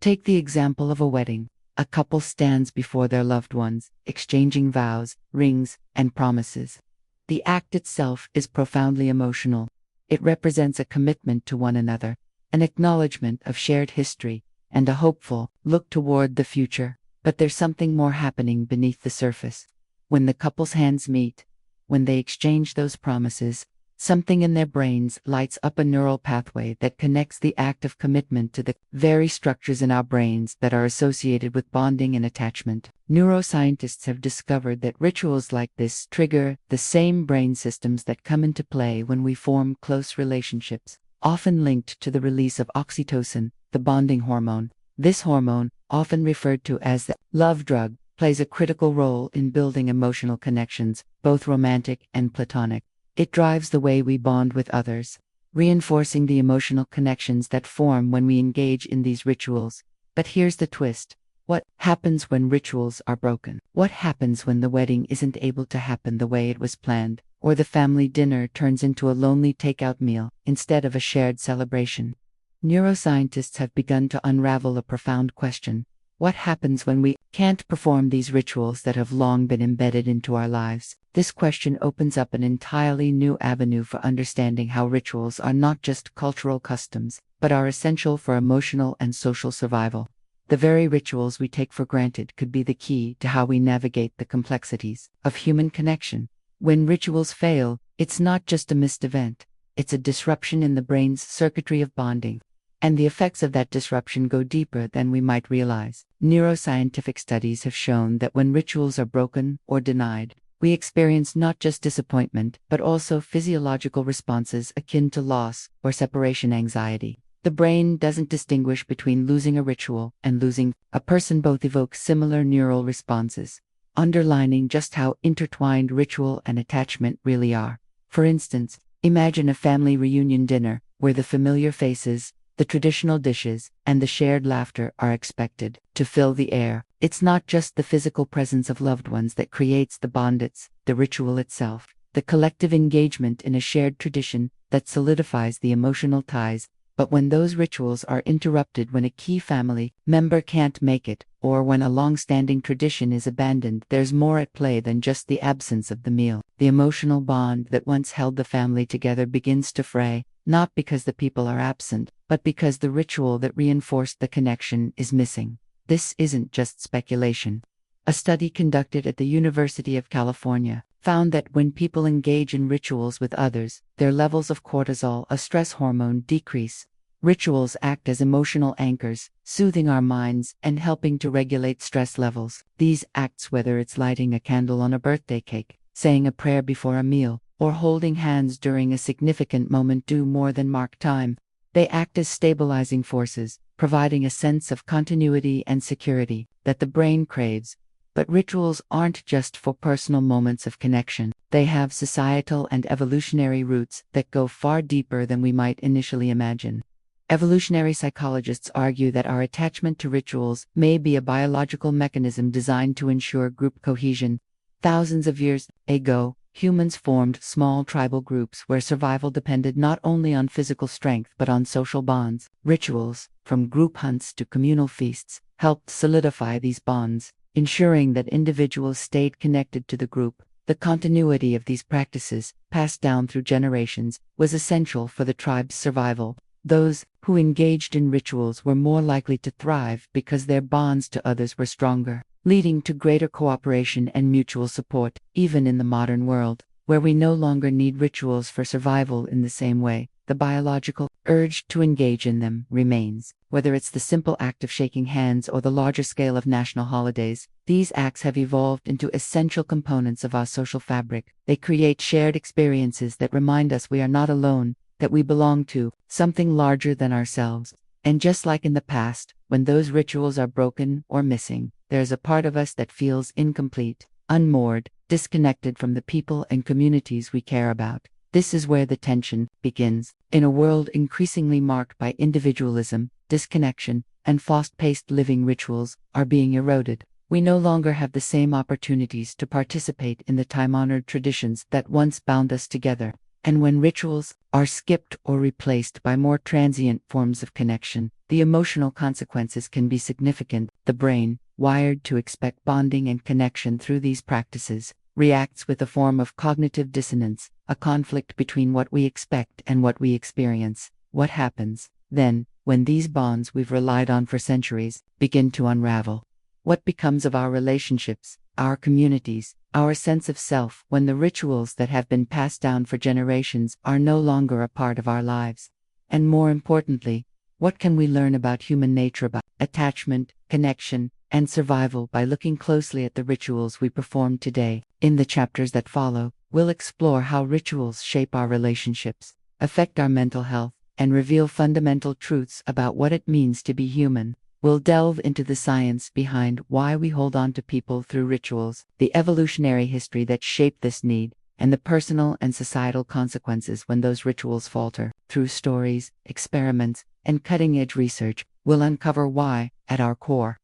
Take the example of a wedding. A couple stands before their loved ones, exchanging vows, rings, and promises. The act itself is profoundly emotional. It represents a commitment to one another, an acknowledgement of shared history, and a hopeful look toward the future. But there's something more happening beneath the surface. When the couple's hands meet, when they exchange those promises, something in their brains lights up a neural pathway that connects the act of commitment to the very structures in our brains that are associated with bonding and attachment. Neuroscientists have discovered that rituals like this trigger the same brain systems that come into play when we form close relationships, often linked to the release of oxytocin, the bonding hormone. This hormone, often referred to as the love drug, plays a critical role in building emotional connections, both romantic and platonic. It drives the way we bond with others, reinforcing the emotional connections that form when we engage in these rituals. But here's the twist. What happens when rituals are broken? What happens when the wedding isn't able to happen the way it was planned, or the family dinner turns into a lonely takeout meal instead of a shared celebration? Neuroscientists have begun to unravel a profound question. What happens when we can't perform these rituals that have long been embedded into our lives? This question opens up an entirely new avenue for understanding how rituals are not just cultural customs, but are essential for emotional and social survival. The very rituals we take for granted could be the key to how we navigate the complexities of human connection. When rituals fail, it's not just a missed event, it's a disruption in the brain's circuitry of bonding. And the effects of that disruption go deeper than we might realize. Neuroscientific studies have shown that when rituals are broken or denied, we experience not just disappointment, but also physiological responses akin to loss or separation anxiety. The brain doesn't distinguish between losing a ritual and losing a person. Both evoke similar neural responses, underlining just how intertwined ritual and attachment really are. For instance, imagine a family reunion dinner where the familiar faces, the traditional dishes, and the shared laughter are expected to fill the air. It's not just the physical presence of loved ones that creates the bond, it's the ritual itself, the collective engagement in a shared tradition that solidifies the emotional ties. But when those rituals are interrupted, when a key family member can't make it, or when a long-standing tradition is abandoned, there's more at play than just the absence of the meal. The emotional bond that once held the family together begins to fray, not because the people are absent, but because the ritual that reinforced the connection is missing. This isn't just speculation. A study conducted at the University of California found that when people engage in rituals with others, their levels of cortisol, a stress hormone, decrease. Rituals act as emotional anchors, soothing our minds and helping to regulate stress levels. These acts, whether it's lighting a candle on a birthday cake, saying a prayer before a meal, or holding hands during a significant moment, do more than mark time. They act as stabilizing forces, providing a sense of continuity and security that the brain craves. But rituals aren't just for personal moments of connection. They have societal and evolutionary roots that go far deeper than we might initially imagine. Evolutionary psychologists argue that our attachment to rituals may be a biological mechanism designed to ensure group cohesion. Thousands of years ago, humans formed small tribal groups where survival depended not only on physical strength but on social bonds. Rituals, from group hunts to communal feasts, helped solidify these bonds, ensuring that individuals stayed connected to the group. The continuity of these practices, passed down through generations, was essential for the tribe's survival. Those who engaged in rituals were more likely to thrive because their bonds to others were stronger, leading to greater cooperation and mutual support. Even in the modern world, where we no longer need rituals for survival in the same way, the biological urge to engage in them remains. Whether it's the simple act of shaking hands or the larger scale of national holidays, these acts have evolved into essential components of our social fabric. They create shared experiences that remind us we are not alone, that we belong to something larger than ourselves. And just like in the past, when those rituals are broken or missing, there's a part of us that feels incomplete, unmoored, disconnected from the people and communities we care about. This is where the tension begins. In a world increasingly marked by individualism, disconnection, and fast-paced living, rituals are being eroded. We no longer have the same opportunities to participate in the time-honored traditions that once bound us together. And when rituals are skipped or replaced by more transient forms of connection, the emotional consequences can be significant. The brain, wired to expect bonding and connection through these practices, reacts with a form of cognitive dissonance, a conflict between what we expect and what we experience. What happens, then, when these bonds we've relied on for centuries begin to unravel? What becomes of our relationships, our communities, our sense of self when the rituals that have been passed down for generations are no longer a part of our lives? And more importantly, what can we learn about human nature, about attachment, connection, and survival by looking closely at the rituals we perform today? In the chapters that follow, we'll explore how rituals shape our relationships, affect our mental health, and reveal fundamental truths about what it means to be human. We'll delve into the science behind why we hold on to people through rituals, the evolutionary history that shaped this need, and the personal and societal consequences when those rituals falter. Through stories, experiments, and cutting-edge research, we'll uncover why, at our core,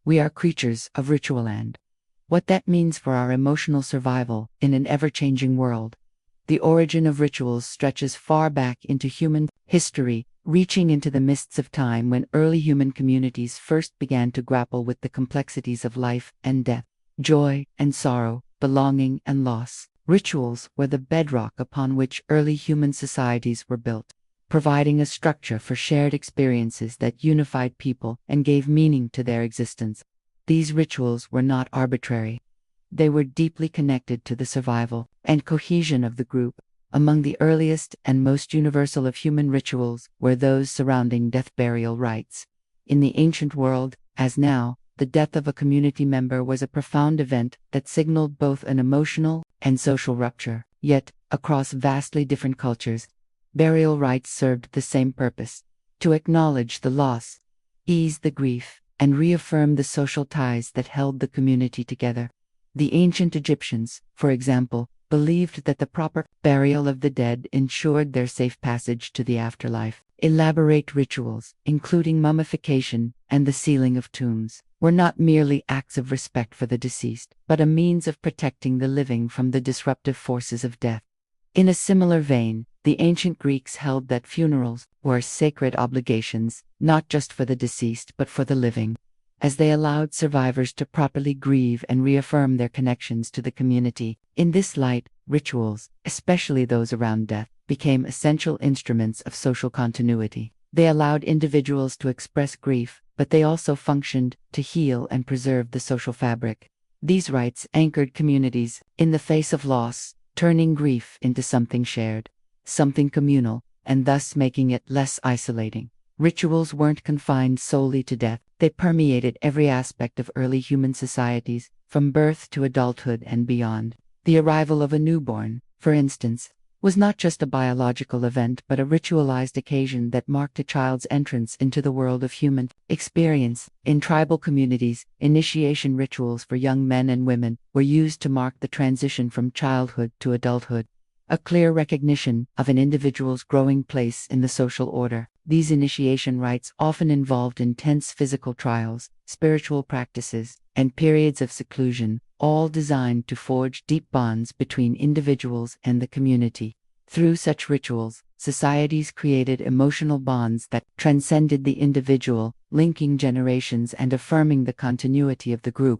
we are creatures of ritual and what that means for our emotional survival in an ever-changing world. The origin of rituals stretches far back into human history, reaching into the mists of time when early human communities first began to grapple with the complexities of life and death, joy and sorrow, belonging and loss. Rituals were the bedrock upon which early human societies were built, providing a structure for shared experiences that unified people and gave meaning to their existence. These rituals were not arbitrary. They were deeply connected to the survival and cohesion of the group. Among the earliest and most universal of human rituals were those surrounding death-burial rites. In the ancient world, as now, the death of a community member was a profound event that signaled both an emotional and social rupture. Yet, across vastly different cultures, burial rites served the same purpose: to acknowledge the loss, ease the grief, and reaffirm the social ties that held the community together. The ancient Egyptians, for example, believed that the proper burial of the dead ensured their safe passage to the afterlife. Elaborate rituals, including mummification and the sealing of tombs, were not merely acts of respect for the deceased, but a means of protecting the living from the disruptive forces of death. In a similar vein, the ancient Greeks held that funerals were sacred obligations, not just for the deceased but for the living, as they allowed survivors to properly grieve and reaffirm their connections to the community. In this light, rituals, especially those around death, became essential instruments of social continuity. They allowed individuals to express grief, but they also functioned to heal and preserve the social fabric. These rites anchored communities in the face of loss, turning grief into something shared, something communal, and thus making it less isolating. Rituals weren't confined solely to death. They permeated every aspect of early human societies, from birth to adulthood and beyond. The arrival of a newborn, for instance, was not just a biological event but a ritualized occasion that marked a child's entrance into the world of human experience. In tribal communities, initiation rituals for young men and women were used to mark the transition from childhood to adulthood, a clear recognition of an individual's growing place in the social order. These initiation rites often involved intense physical trials, spiritual practices, and periods of seclusion, all designed to forge deep bonds between individuals and the community. Through such rituals, societies created emotional bonds that transcended the individual, linking generations and affirming the continuity of the group.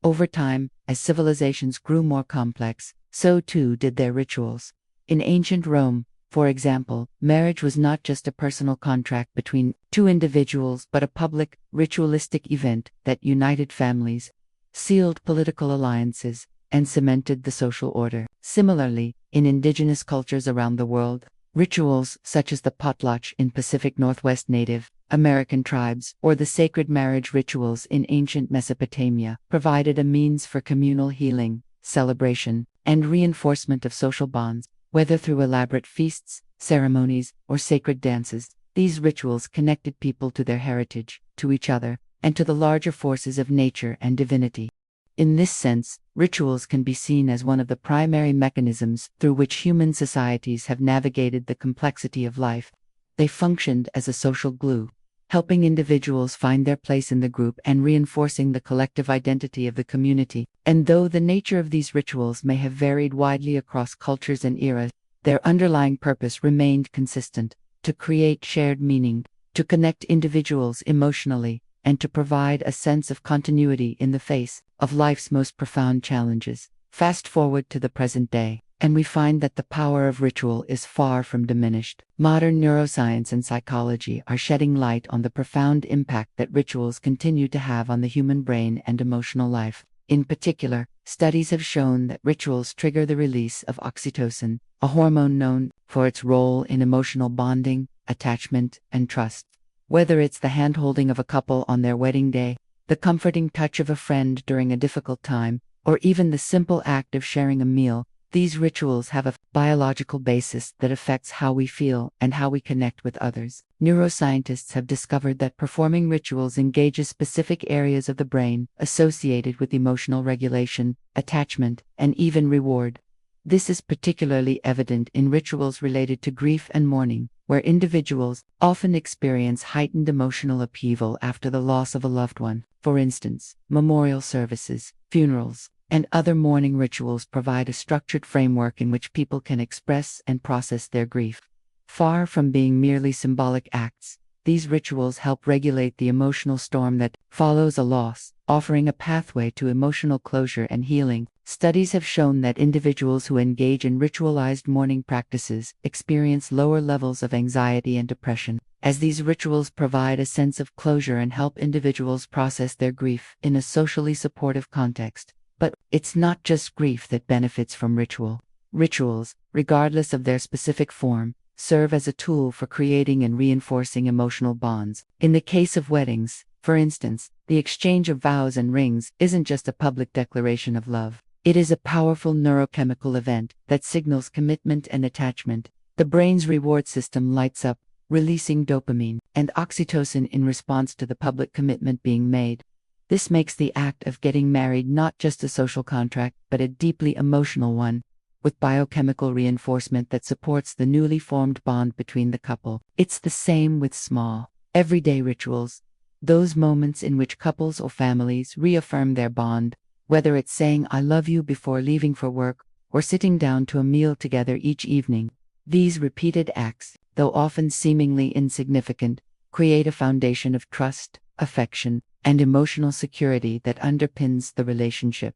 Over time, as civilizations grew more complex, so too did their rituals. In ancient Rome, for example, marriage was not just a personal contract between two individuals but a public, ritualistic event that united families, sealed political alliances, and cemented the social order. Similarly, in indigenous cultures around the world, rituals such as the potlatch in Pacific Northwest Native American tribes or the sacred marriage rituals in ancient Mesopotamia provided a means for communal healing, celebration, and reinforcement of social bonds. Whether through elaborate feasts, ceremonies, or sacred dances, these rituals connected people to their heritage, to each other, and to the larger forces of nature and divinity. In this sense, rituals can be seen as one of the primary mechanisms through which human societies have navigated the complexity of life. They functioned as a social glue, helping individuals find their place in the group and reinforcing the collective identity of the community. And though the nature of these rituals may have varied widely across cultures and eras, their underlying purpose remained consistent: to create shared meaning, to connect individuals emotionally, and to provide a sense of continuity in the face of life's most profound challenges. Fast forward to the present day, and we find that the power of ritual is far from diminished. Modern neuroscience and psychology are shedding light on the profound impact that rituals continue to have on the human brain and emotional life. In particular, studies have shown that rituals trigger the release of oxytocin, a hormone known for its role in emotional bonding, attachment, and trust. Whether it's the hand-holding of a couple on their wedding day, the comforting touch of a friend during a difficult time, or even the simple act of sharing a meal, these rituals have a biological basis that affects how we feel and how we connect with others. Neuroscientists have discovered that performing rituals engages specific areas of the brain associated with emotional regulation, attachment, and even reward. This is particularly evident in rituals related to grief and mourning, where individuals often experience heightened emotional upheaval after the loss of a loved one. For instance, memorial services, funerals, and other mourning rituals provide a structured framework in which people can express and process their grief. Far from being merely symbolic acts, these rituals help regulate the emotional storm that follows a loss, offering a pathway to emotional closure and healing. Studies have shown that individuals who engage in ritualized mourning practices experience lower levels of anxiety and depression, as these rituals provide a sense of closure and help individuals process their grief in a socially supportive context. But it's not just grief that benefits from ritual. Rituals, regardless of their specific form, serve as a tool for creating and reinforcing emotional bonds. In the case of weddings, for instance, the exchange of vows and rings isn't just a public declaration of love. It is a powerful neurochemical event that signals commitment and attachment. The brain's reward system lights up, releasing dopamine and oxytocin in response to the public commitment being made. This makes the act of getting married not just a social contract, but a deeply emotional one, with biochemical reinforcement that supports the newly formed bond between the couple. It's the same with small, everyday rituals, those moments in which couples or families reaffirm their bond, whether it's saying "I love you" before leaving for work, or sitting down to a meal together each evening. These repeated acts, though often seemingly insignificant, create a foundation of trust, affection, and emotional security that underpins the relationship.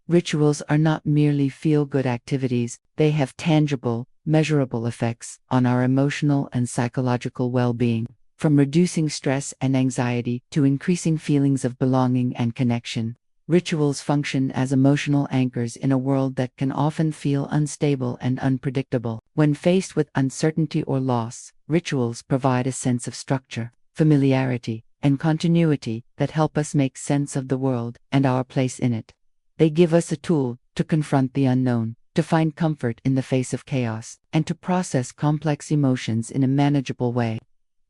Rituals are not merely feel-good activities, they have tangible, measurable effects on our emotional and psychological well-being, from reducing stress and anxiety to increasing feelings of belonging and connection. Rituals function as emotional anchors in a world that can often feel unstable and unpredictable. When faced with uncertainty or loss, rituals provide a sense of structure, familiarity, and continuity that help us make sense of the world and our place in it. They give us a tool to confront the unknown, to find comfort in the face of chaos, and to process complex emotions in a manageable way.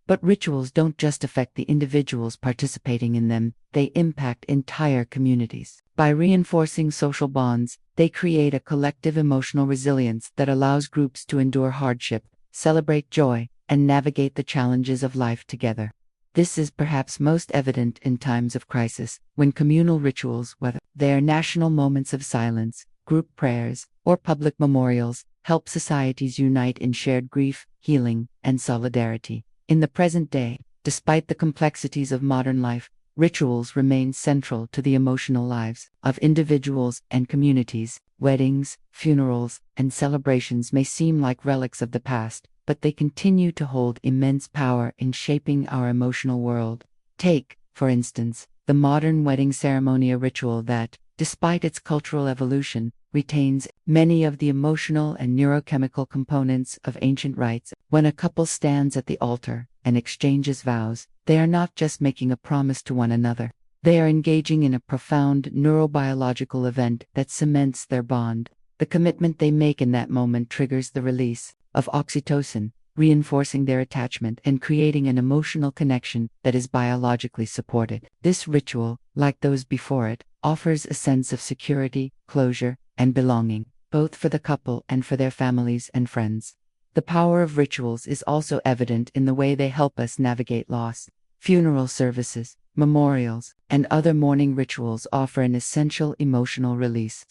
But rituals don't just affect the individuals participating in them, they impact entire communities. By reinforcing social bonds, they create a collective emotional resilience that allows groups to endure hardship, celebrate joy, and navigate the challenges of life together. This is perhaps most evident in times of crisis, when communal rituals, whether they are national moments of silence, group prayers, or public memorials, help societies unite in shared grief, healing, and solidarity. In the present day, despite the complexities of modern life, rituals remain central to the emotional lives of individuals and communities. Weddings, funerals, and celebrations may seem like relics of the past, but they continue to hold immense power in shaping our emotional world. Take, for instance, the modern wedding ceremony, a ritual that, despite its cultural evolution, retains many of the emotional and neurochemical components of ancient rites. When a couple stands at the altar and exchanges vows, they are not just making a promise to one another. They are engaging in a profound neurobiological event that cements their bond. The commitment they make in that moment triggers the release of oxytocin, reinforcing their attachment and creating an emotional connection that is biologically supported. This ritual, like those before it, offers a sense of security, closure, and belonging, both for the couple and for their families and friends. The power of rituals is also evident in the way they help us navigate loss. Funeral services, memorials, and other mourning rituals offer an essential emotional release.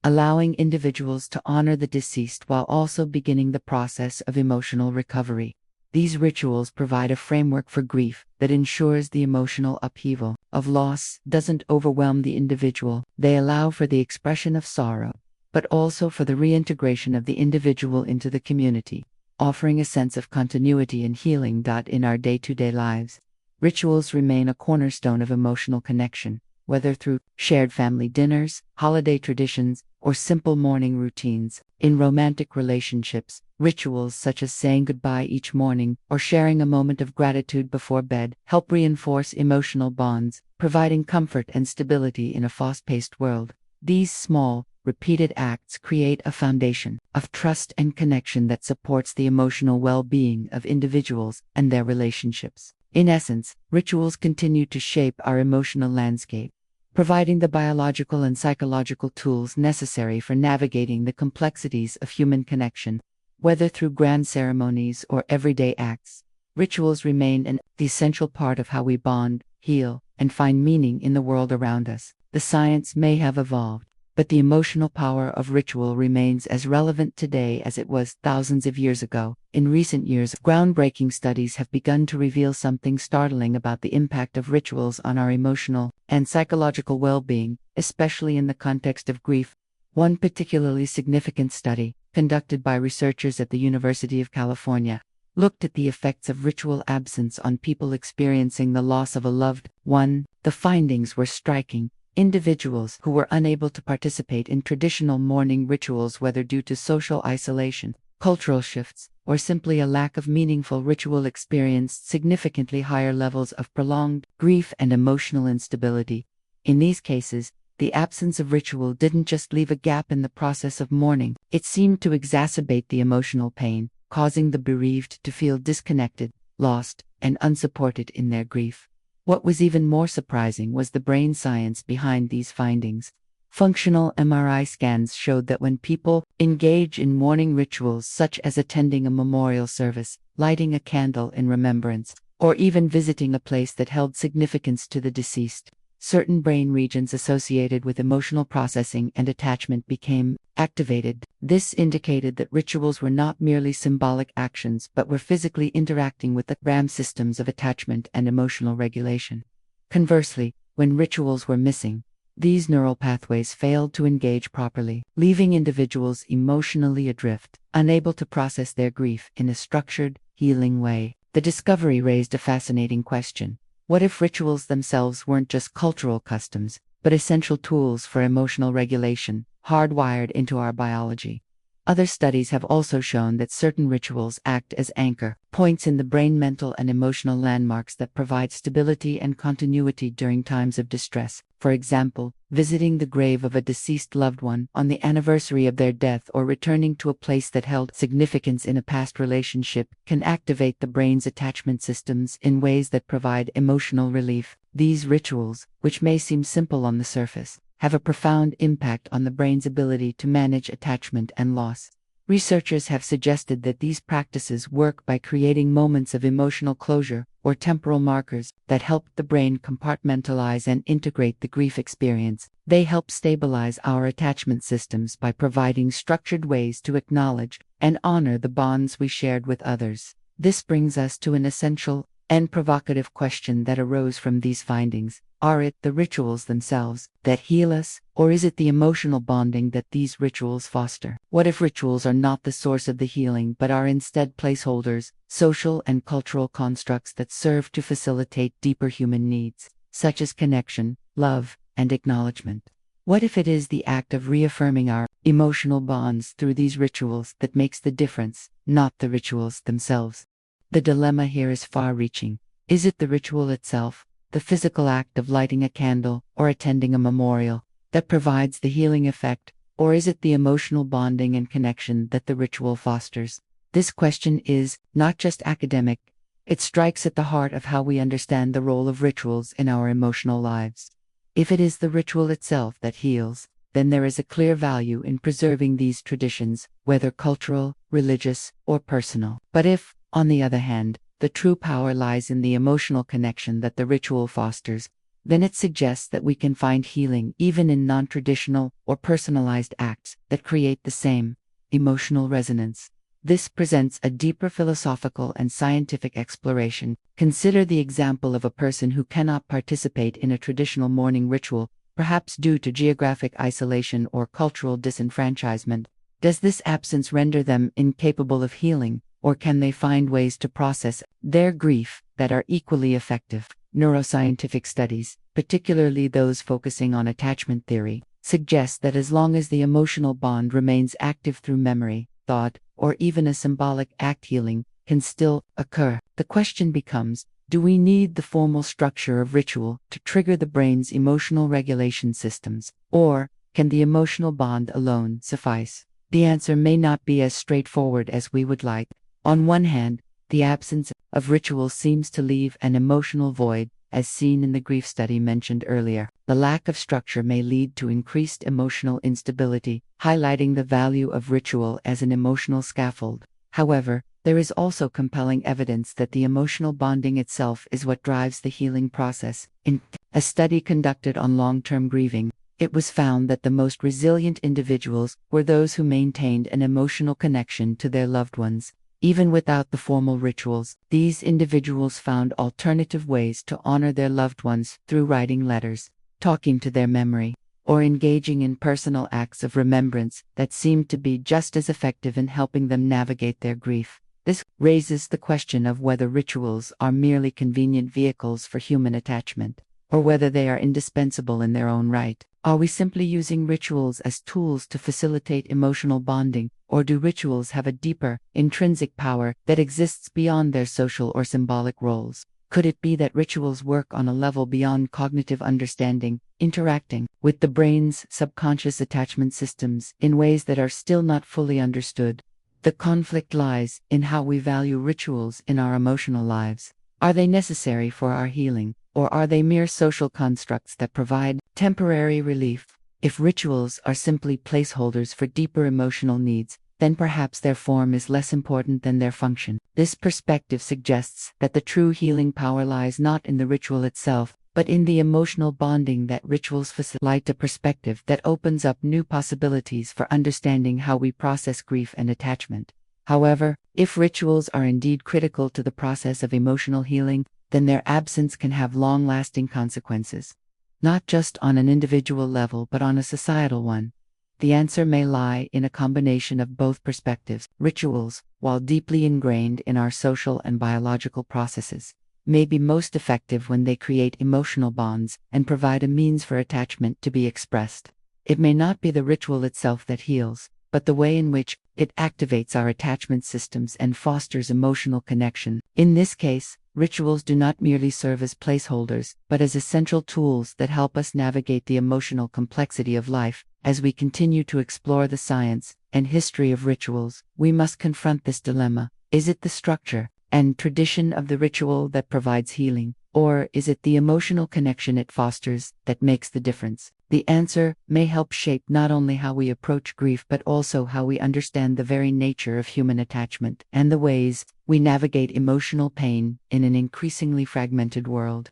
allowing individuals to honor the deceased while also beginning the process of emotional recovery. These rituals provide a framework for grief that ensures the emotional upheaval of loss doesn't overwhelm the individual. They allow for the expression of sorrow, but also for the reintegration of the individual into the community, offering a sense of continuity and healing. In our day-to-day lives, rituals remain a cornerstone of emotional connection, whether through shared family dinners, holiday traditions, or simple morning routines. In romantic relationships, rituals such as saying goodbye each morning or sharing a moment of gratitude before bed help reinforce emotional bonds, providing comfort and stability in a fast-paced world. These small, repeated acts create a foundation of trust and connection that supports the emotional well-being of individuals and their relationships. In essence, rituals continue to shape our emotional landscape, providing the biological and psychological tools necessary for navigating the complexities of human connection. Whether through grand ceremonies or everyday acts, rituals remain an essential part of how we bond, heal, and find meaning in the world around us. The science may have evolved, but the emotional power of ritual remains as relevant today as it was thousands of years ago. In recent years, groundbreaking studies have begun to reveal something startling about the impact of rituals on our emotional and psychological well-being, especially in the context of grief. One particularly significant study, conducted by researchers at the University of California, looked at the effects of ritual absence on people experiencing the loss of a loved one. The findings were striking. Individuals who were unable to participate in traditional mourning rituals, whether due to social isolation, cultural shifts, or simply a lack of meaningful ritual, experienced significantly higher levels of prolonged grief and emotional instability. In these cases, the absence of ritual didn't just leave a gap in the process of mourning, it seemed to exacerbate the emotional pain, causing the bereaved to feel disconnected, lost, and unsupported in their grief. What was even more surprising was the brain science behind these findings. Functional MRI scans showed that when people engage in mourning rituals such as attending a memorial service, lighting a candle in remembrance, or even visiting a place that held significance to the deceased, certain brain regions associated with emotional processing and attachment became activated. This indicated that rituals were not merely symbolic actions but were physically interacting with the RAM systems of attachment and emotional regulation. Conversely, when rituals were missing, these neural pathways failed to engage properly, leaving individuals emotionally adrift, unable to process their grief in a structured, healing way. The discovery raised a fascinating question. What if rituals themselves weren't just cultural customs, but essential tools for emotional regulation, hardwired into our biology? Other studies have also shown that certain rituals act as anchor points in the brain, mental and emotional landmarks that provide stability and continuity during times of distress. For example, visiting the grave of a deceased loved one on the anniversary of their death or returning to a place that held significance in a past relationship can activate the brain's attachment systems in ways that provide emotional relief. These rituals, which may seem simple on the surface, have a profound impact on the brain's ability to manage attachment and loss. Researchers have suggested that these practices work by creating moments of emotional closure or temporal markers that help the brain compartmentalize and integrate the grief experience. They help stabilize our attachment systems by providing structured ways to acknowledge and honor the bonds we shared with others. This brings us to an essential and provocative question that arose from these findings. Are it the rituals themselves that heal us, or is it the emotional bonding that these rituals foster? What if rituals are not the source of the healing but are instead placeholders, social and cultural constructs that serve to facilitate deeper human needs, such as connection, love, and acknowledgement? What if it is the act of reaffirming our emotional bonds through these rituals that makes the difference, not the rituals themselves? The dilemma here is far-reaching. Is it the ritual itself, the physical act of lighting a candle or attending a memorial, that provides the healing effect, or is it the emotional bonding and connection that the ritual fosters? This question is not just academic, it strikes at the heart of how we understand the role of rituals in our emotional lives. If it is the ritual itself that heals, then there is a clear value in preserving these traditions, whether cultural, religious, or personal. But if, on the other hand, the true power lies in the emotional connection that the ritual fosters, then it suggests that we can find healing even in non-traditional or personalized acts that create the same emotional resonance. This presents a deeper philosophical and scientific exploration. Consider the example of a person who cannot participate in a traditional morning ritual, perhaps due to geographic isolation or cultural disenfranchisement. Does this absence render them incapable of healing, or can they find ways to process their grief that are equally effective? Neuroscientific studies, particularly those focusing on attachment theory, suggest that as long as the emotional bond remains active through memory, thought, or even a symbolic act, healing can still occur. The question becomes, do we need the formal structure of ritual to trigger the brain's emotional regulation systems, or can the emotional bond alone suffice? The answer may not be as straightforward as we would like. On one hand, the absence of ritual seems to leave an emotional void, as seen in the grief study mentioned earlier. The lack of structure may lead to increased emotional instability, highlighting the value of ritual as an emotional scaffold. However, there is also compelling evidence that the emotional bonding itself is what drives the healing process. In a study conducted on long-term grieving, it was found that the most resilient individuals were those who maintained an emotional connection to their loved ones. Even without the formal rituals, these individuals found alternative ways to honor their loved ones through writing letters, talking to their memory, or engaging in personal acts of remembrance that seemed to be just as effective in helping them navigate their grief. This raises the question of whether rituals are merely convenient vehicles for human attachment, or whether they are indispensable in their own right. Are we simply using rituals as tools to facilitate emotional bonding, or do rituals have a deeper, intrinsic power that exists beyond their social or symbolic roles? Could it be that rituals work on a level beyond cognitive understanding, interacting with the brain's subconscious attachment systems in ways that are still not fully understood? The conflict lies in how we value rituals in our emotional lives. Are they necessary for our healing, or are they mere social constructs that provide temporary relief? If rituals are simply placeholders for deeper emotional needs, then perhaps their form is less important than their function. This perspective suggests that the true healing power lies not in the ritual itself, but in the emotional bonding that rituals facilitate. A perspective that opens up new possibilities for understanding how we process grief and attachment. However, if rituals are indeed critical to the process of emotional healing, then their absence can have long-lasting consequences, not just on an individual level but on a societal one. The answer may lie in a combination of both perspectives. Rituals, while deeply ingrained in our social and biological processes, may be most effective when they create emotional bonds and provide a means for attachment to be expressed. It may not be the ritual itself that heals, but the way in which it activates our attachment systems and fosters emotional connection. In this case, rituals do not merely serve as placeholders, but as essential tools that help us navigate the emotional complexity of life. As we continue to explore the science and history of rituals, we must confront this dilemma. Is it the structure and tradition of the ritual that provides healing, or is it the emotional connection it fosters that makes the difference? The answer may help shape not only how we approach grief but also how we understand the very nature of human attachment and the ways we navigate emotional pain in an increasingly fragmented world.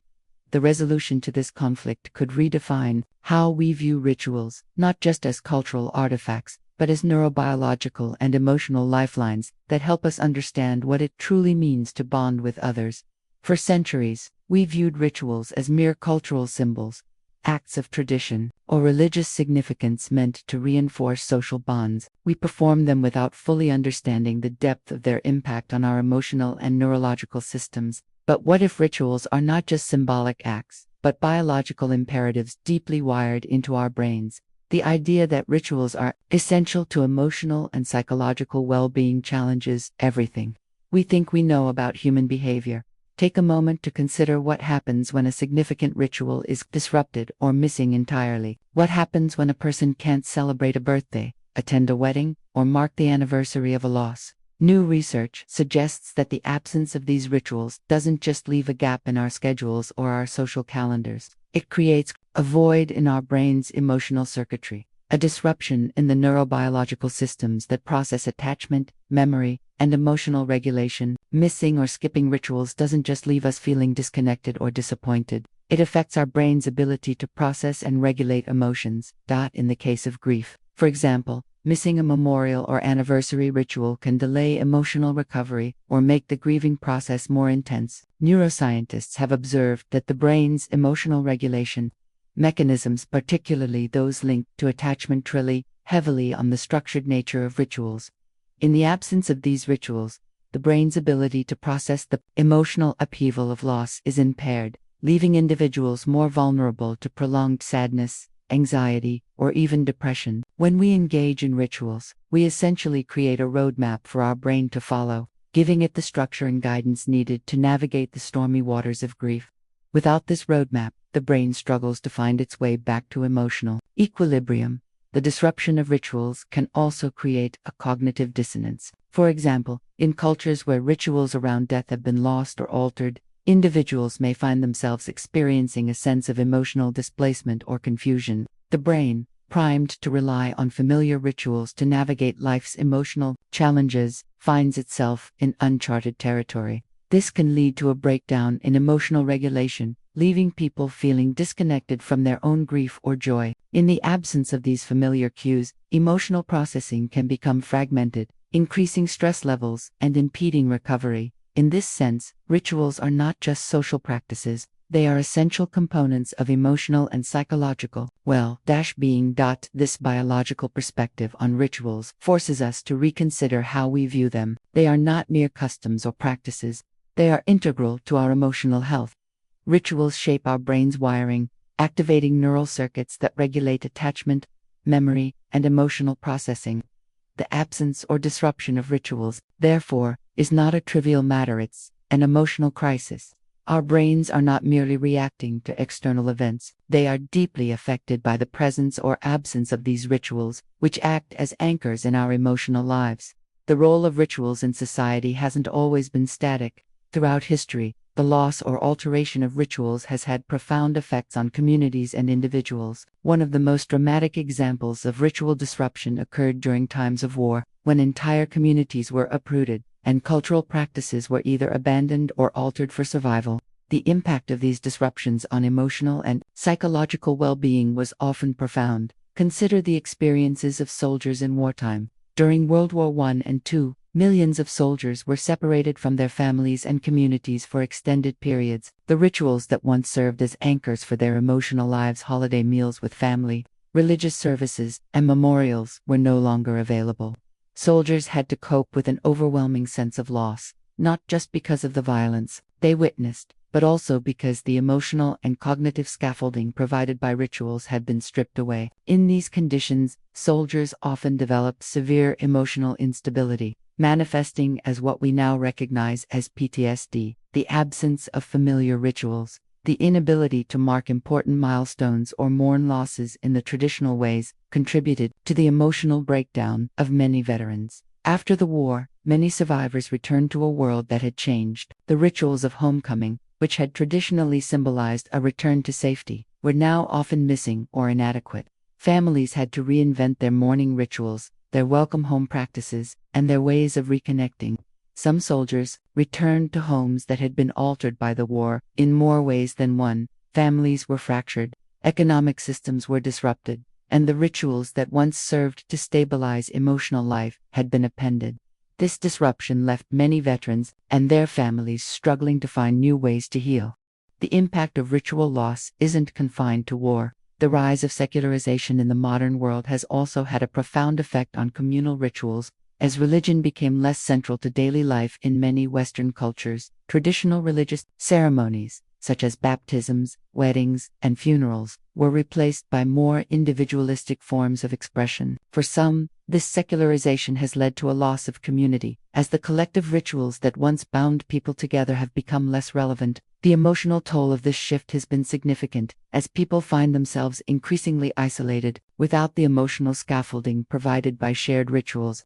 The resolution to this conflict could redefine how we view rituals, not just as cultural artifacts, but as neurobiological and emotional lifelines that help us understand what it truly means to bond with others. For centuries, we viewed rituals as mere cultural symbols, acts of tradition, or religious significance meant to reinforce social bonds. We perform them without fully understanding the depth of their impact on our emotional and neurological systems. But what if rituals are not just symbolic acts, but biological imperatives deeply wired into our brains? The idea that rituals are essential to emotional and psychological well-being challenges everything we think we know about human behavior. Take a moment to consider what happens when a significant ritual is disrupted or missing entirely. What happens when a person can't celebrate a birthday, attend a wedding, or mark the anniversary of a loss? New research suggests that the absence of these rituals doesn't just leave a gap in our schedules or our social calendars. It creates a void in our brain's emotional circuitry, a disruption in the neurobiological systems that process attachment, memory, and emotional regulation. Missing or skipping rituals doesn't just leave us feeling disconnected or disappointed. It affects our brain's ability to process and regulate emotions. In the case of grief, for example, missing a memorial or anniversary ritual can delay emotional recovery or make the grieving process more intense. Neuroscientists have observed that the brain's emotional regulation mechanisms, particularly those linked to attachment, rely heavily on the structured nature of rituals. In the absence of these rituals, the brain's ability to process the emotional upheaval of loss is impaired, leaving individuals more vulnerable to prolonged sadness, anxiety, or even depression. When we engage in rituals, we essentially create a roadmap for our brain to follow, giving it the structure and guidance needed to navigate the stormy waters of grief. Without this roadmap, the brain struggles to find its way back to emotional equilibrium. The disruption of rituals can also create a cognitive dissonance. For example, in cultures where rituals around death have been lost or altered, individuals may find themselves experiencing a sense of emotional displacement or confusion. The brain, primed to rely on familiar rituals to navigate life's emotional challenges, finds itself in uncharted territory. This can lead to a breakdown in emotional regulation, leaving people feeling disconnected from their own grief or joy. In the absence of these familiar cues, emotional processing can become fragmented, increasing stress levels and impeding recovery. In this sense, rituals are not just social practices, they are essential components of emotional and psychological well-being. This biological perspective on rituals forces us to reconsider how we view them. They are not mere customs or practices, they are integral to our emotional health. Rituals shape our brain's wiring, activating neural circuits that regulate attachment, memory, and emotional processing. The absence or disruption of rituals, therefore, is not a trivial matter, it's an emotional crisis. Our brains are not merely reacting to external events, they are deeply affected by the presence or absence of these rituals, which act as anchors in our emotional lives. The role of rituals in society hasn't always been static. Throughout history, the loss or alteration of rituals has had profound effects on communities and individuals. One of the most dramatic examples of ritual disruption occurred during times of war, when entire communities were uprooted, and cultural practices were either abandoned or altered for survival. The impact of these disruptions on emotional and psychological well-being was often profound. Consider the experiences of soldiers in wartime. During World War I and II, millions of soldiers were separated from their families and communities for extended periods. The rituals that once served as anchors for their emotional lives, holiday meals with family, religious services, and memorials, were no longer available. Soldiers had to cope with an overwhelming sense of loss, not just because of the violence they witnessed, but also because the emotional and cognitive scaffolding provided by rituals had been stripped away. In these conditions, soldiers often developed severe emotional instability, manifesting as what we now recognize as PTSD. The absence of familiar rituals, the inability to mark important milestones or mourn losses in the traditional ways, contributed to the emotional breakdown of many veterans. After the war, many survivors returned to a world that had changed. The rituals of homecoming, which had traditionally symbolized a return to safety, were now often missing or inadequate. Families had to reinvent their mourning rituals, their welcome home practices, and their ways of reconnecting. Some soldiers returned to homes that had been altered by the war in more ways than one. Families were fractured, economic systems were disrupted, and the rituals that once served to stabilize emotional life had been upended. This disruption left many veterans and their families struggling to find new ways to heal. The impact of ritual loss isn't confined to war. The rise of secularization in the modern world has also had a profound effect on communal rituals. As religion became less central to daily life in many Western cultures, traditional religious ceremonies, such as baptisms, weddings, and funerals, were replaced by more individualistic forms of expression. For some, this secularization has led to a loss of community. As the collective rituals that once bound people together have become less relevant, the emotional toll of this shift has been significant, as people find themselves increasingly isolated, without the emotional scaffolding provided by shared rituals.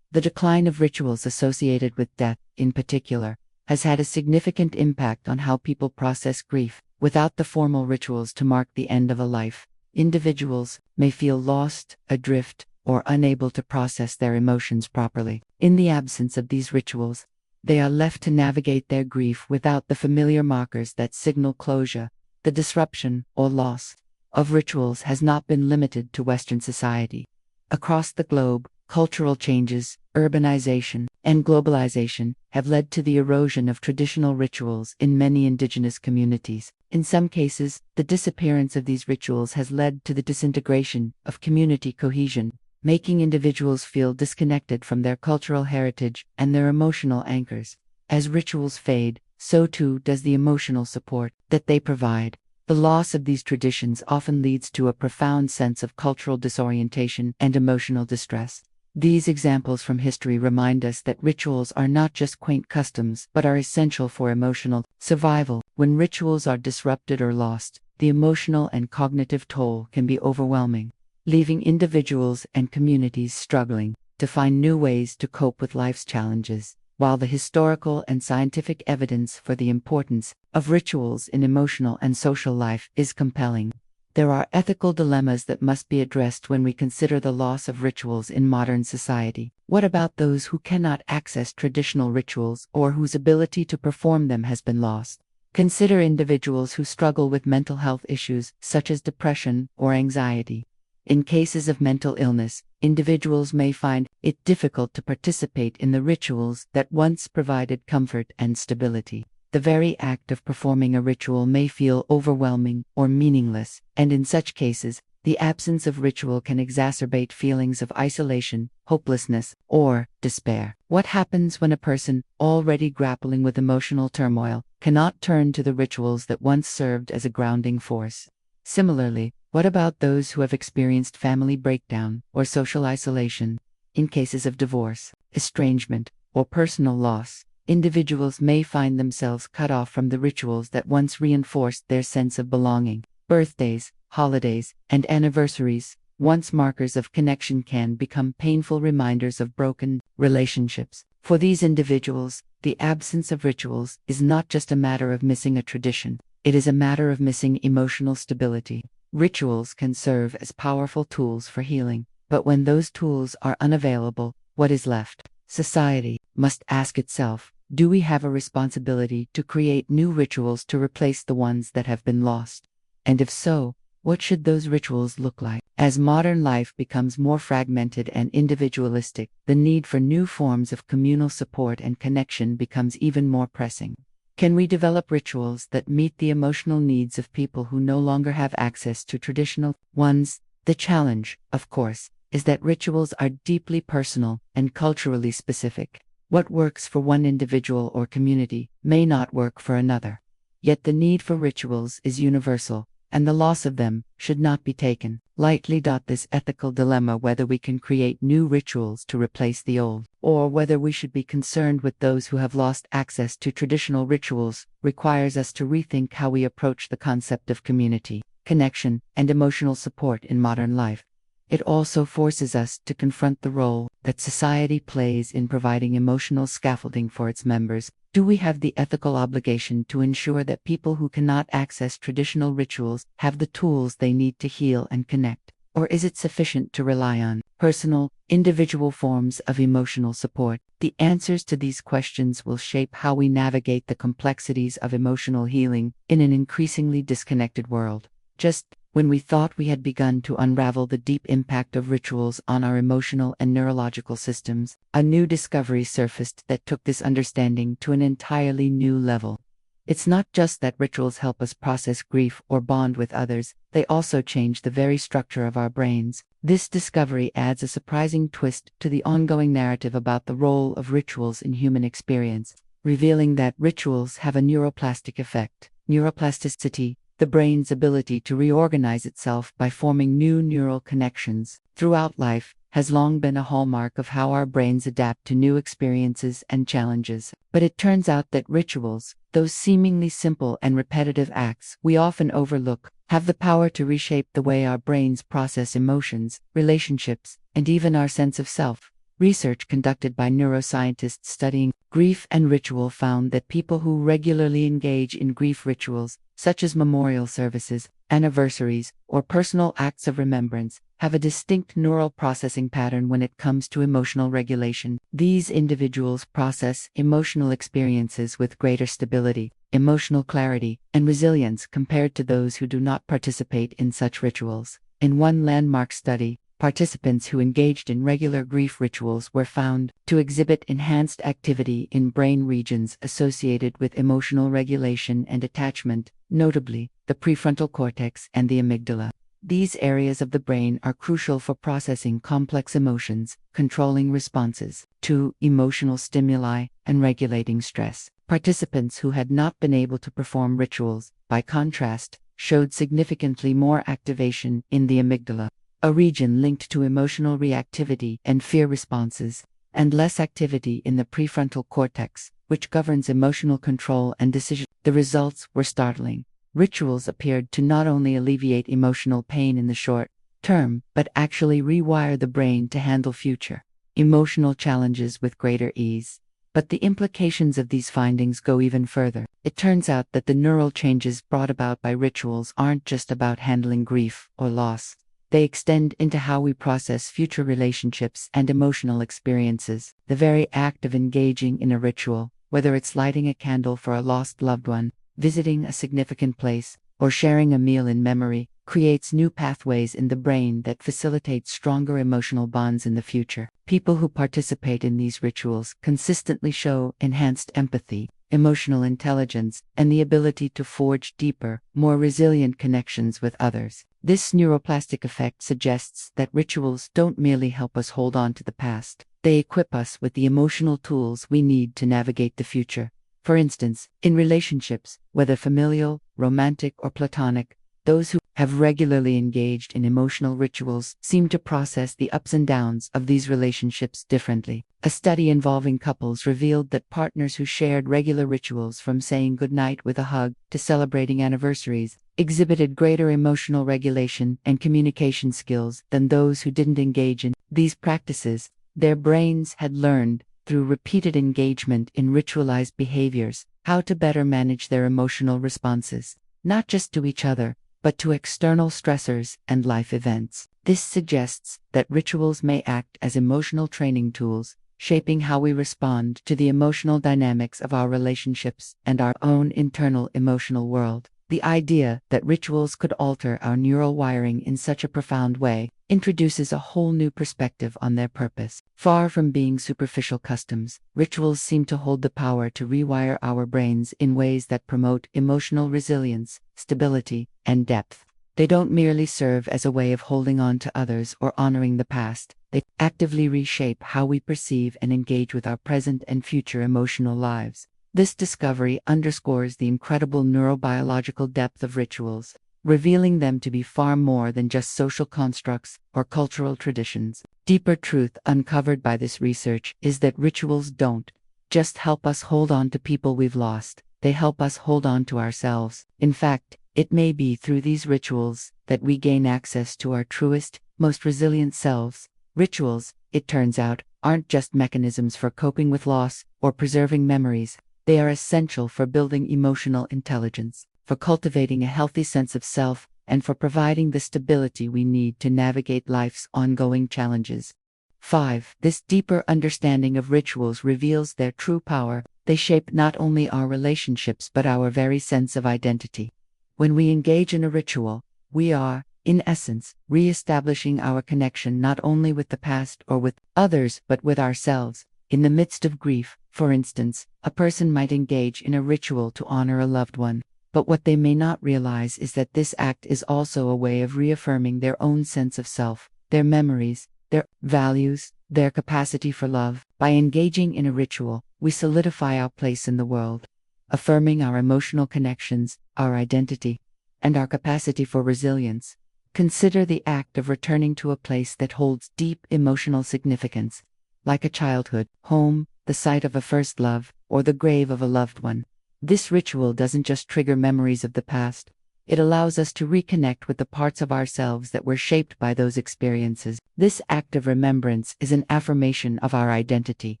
The decline of rituals associated with death, in particular, has had a significant impact on how people process grief. Without the formal rituals to mark the end of a life, individuals may feel lost, adrift, or unable to process their emotions properly. In the absence of these rituals, they are left to navigate their grief without the familiar markers that signal closure. the disruption or loss of rituals has not been limited to Western society. Across the globe, cultural changes, urbanization, and globalization have led to the erosion of traditional rituals in many indigenous communities. In some cases, the disappearance of these rituals has led to the disintegration of community cohesion, making individuals feel disconnected from their cultural heritage and their emotional anchors. As rituals fade, so too does the emotional support that they provide. The loss of these traditions often leads to a profound sense of cultural disorientation and emotional distress. These examples from history remind us that rituals are not just quaint customs but are essential for emotional survival. When rituals are disrupted or lost, the emotional and cognitive toll can be overwhelming, leaving individuals and communities struggling to find new ways to cope with life's challenges. While the historical and scientific evidence for the importance of rituals in emotional and social life is compelling, there are ethical dilemmas that must be addressed when we consider the loss of rituals in modern society. What about those who cannot access traditional rituals or whose ability to perform them has been lost? Consider individuals who struggle with mental health issues such as depression or anxiety. In cases of mental illness, individuals may find it difficult to participate in the rituals that once provided comfort and stability. The very act of performing a ritual may feel overwhelming or meaningless, and in such cases, the absence of ritual can exacerbate feelings of isolation, hopelessness, or despair. What happens when a person, already grappling with emotional turmoil, cannot turn to the rituals that once served as a grounding force? Similarly, what about those who have experienced family breakdown or social isolation? In cases of divorce, estrangement, or personal loss, individuals may find themselves cut off from the rituals that once reinforced their sense of belonging. Birthdays, holidays, and anniversaries, once markers of connection, can become painful reminders of broken relationships. For these individuals, the absence of rituals is not just a matter of missing a tradition, it is a matter of missing emotional stability. Rituals can serve as powerful tools for healing, but when those tools are unavailable, what is left? Society must ask itself, do we have a responsibility to create new rituals to replace the ones that have been lost? And if so, what should those rituals look like? As modern life becomes more fragmented and individualistic, the need for new forms of communal support and connection becomes even more pressing. Can we develop rituals that meet the emotional needs of people who no longer have access to traditional ones? The challenge, of course, is that rituals are deeply personal and culturally specific. What works for one individual or community may not work for another. Yet the need for rituals is universal, and the loss of them should not be taken lightly. This ethical dilemma, whether we can create new rituals to replace the old, or whether we should be concerned with those who have lost access to traditional rituals, requires us to rethink how we approach the concept of community, connection, and emotional support in modern life. It also forces us to confront the role that society plays in providing emotional scaffolding for its members. Do we have the ethical obligation to ensure that people who cannot access traditional rituals have the tools they need to heal and connect? Or is it sufficient to rely on personal, individual forms of emotional support? The answers to these questions will shape how we navigate the complexities of emotional healing in an increasingly disconnected world. Just when we thought we had begun to unravel the deep impact of rituals on our emotional and neurological systems, a new discovery surfaced that took this understanding to an entirely new level. It's not just that rituals help us process grief or bond with others, they also change the very structure of our brains. This discovery adds a surprising twist to the ongoing narrative about the role of rituals in human experience, revealing that rituals have a neuroplastic effect. Neuroplasticity, the brain's ability to reorganize itself by forming new neural connections throughout life, has long been a hallmark of how our brains adapt to new experiences and challenges. But it turns out that rituals, those seemingly simple and repetitive acts we often overlook, have the power to reshape the way our brains process emotions, relationships, and even our sense of self. Research conducted by neuroscientists studying grief and ritual found that people who regularly engage in grief rituals, such as memorial services, anniversaries, or personal acts of remembrance, have a distinct neural processing pattern when it comes to emotional regulation. These individuals process emotional experiences with greater stability, emotional clarity, and resilience compared to those who do not participate in such rituals. In one landmark study, participants who engaged in regular grief rituals were found to exhibit enhanced activity in brain regions associated with emotional regulation and attachment, notably the prefrontal cortex and the amygdala. These areas of the brain are crucial for processing complex emotions, controlling responses to emotional stimuli, and regulating stress. Participants who had not been able to perform rituals, by contrast, showed significantly more activation in the amygdala, a region linked to emotional reactivity and fear responses, and less activity in the prefrontal cortex, which governs emotional control and decision. The results were startling. Rituals appeared to not only alleviate emotional pain in the short term, but actually rewire the brain to handle future emotional challenges with greater ease. But the implications of these findings go even further. It turns out that the neural changes brought about by rituals aren't just about handling grief or loss. They extend into how we process future relationships and emotional experiences. The very act of engaging in a ritual, whether it's lighting a candle for a lost loved one, visiting a significant place, or sharing a meal in memory, creates new pathways in the brain that facilitate stronger emotional bonds in the future. People who participate in these rituals consistently show enhanced empathy, emotional intelligence, and the ability to forge deeper, more resilient connections with others. This neuroplastic effect suggests that rituals don't merely help us hold on to the past, they equip us with the emotional tools we need to navigate the future. For instance, in relationships, whether familial, romantic, or platonic, those who have regularly engaged in emotional rituals seem to process the ups and downs of these relationships differently. A study involving couples revealed that partners who shared regular rituals, from saying goodnight with a hug to celebrating anniversaries, exhibited greater emotional regulation and communication skills than those who didn't engage in these practices. Their brains had learned, through repeated engagement in ritualized behaviors, how to better manage their emotional responses, not just to each other, but to external stressors and life events. This suggests that rituals may act as emotional training tools, shaping how we respond to the emotional dynamics of our relationships and our own internal emotional world. The idea that rituals could alter our neural wiring in such a profound way introduces a whole new perspective on their purpose. Far from being superficial customs, rituals seem to hold the power to rewire our brains in ways that promote emotional resilience, stability, and depth. They don't merely serve as a way of holding on to others or honoring the past, they actively reshape how we perceive and engage with our present and future emotional lives. This discovery underscores the incredible neurobiological depth of rituals, revealing them to be far more than just social constructs or cultural traditions. Deeper truth uncovered by this research is that rituals don't just help us hold on to people we've lost, they help us hold on to ourselves. In fact, it may be through these rituals that we gain access to our truest, most resilient selves. Rituals, it turns out, aren't just mechanisms for coping with loss or preserving memories. They are essential for building emotional intelligence, for cultivating a healthy sense of self, and for providing the stability we need to navigate life's ongoing challenges. 5. This deeper understanding of rituals reveals their true power. They shape not only our relationships but our very sense of identity. When we engage in a ritual, we are, in essence, re-establishing our connection not only with the past or with others but with ourselves. In the midst of grief, for instance, a person might engage in a ritual to honor a loved one, but what they may not realize is that this act is also a way of reaffirming their own sense of self, their memories, their values, their capacity for love. By engaging in a ritual, we solidify our place in the world, affirming our emotional connections, our identity, and our capacity for resilience. Consider the act of returning to a place that holds deep emotional significance, like a childhood home, the site of a first love, or the grave of a loved one. This ritual doesn't just trigger memories of the past, it allows us to reconnect with the parts of ourselves that were shaped by those experiences. This act of remembrance is an affirmation of our identity,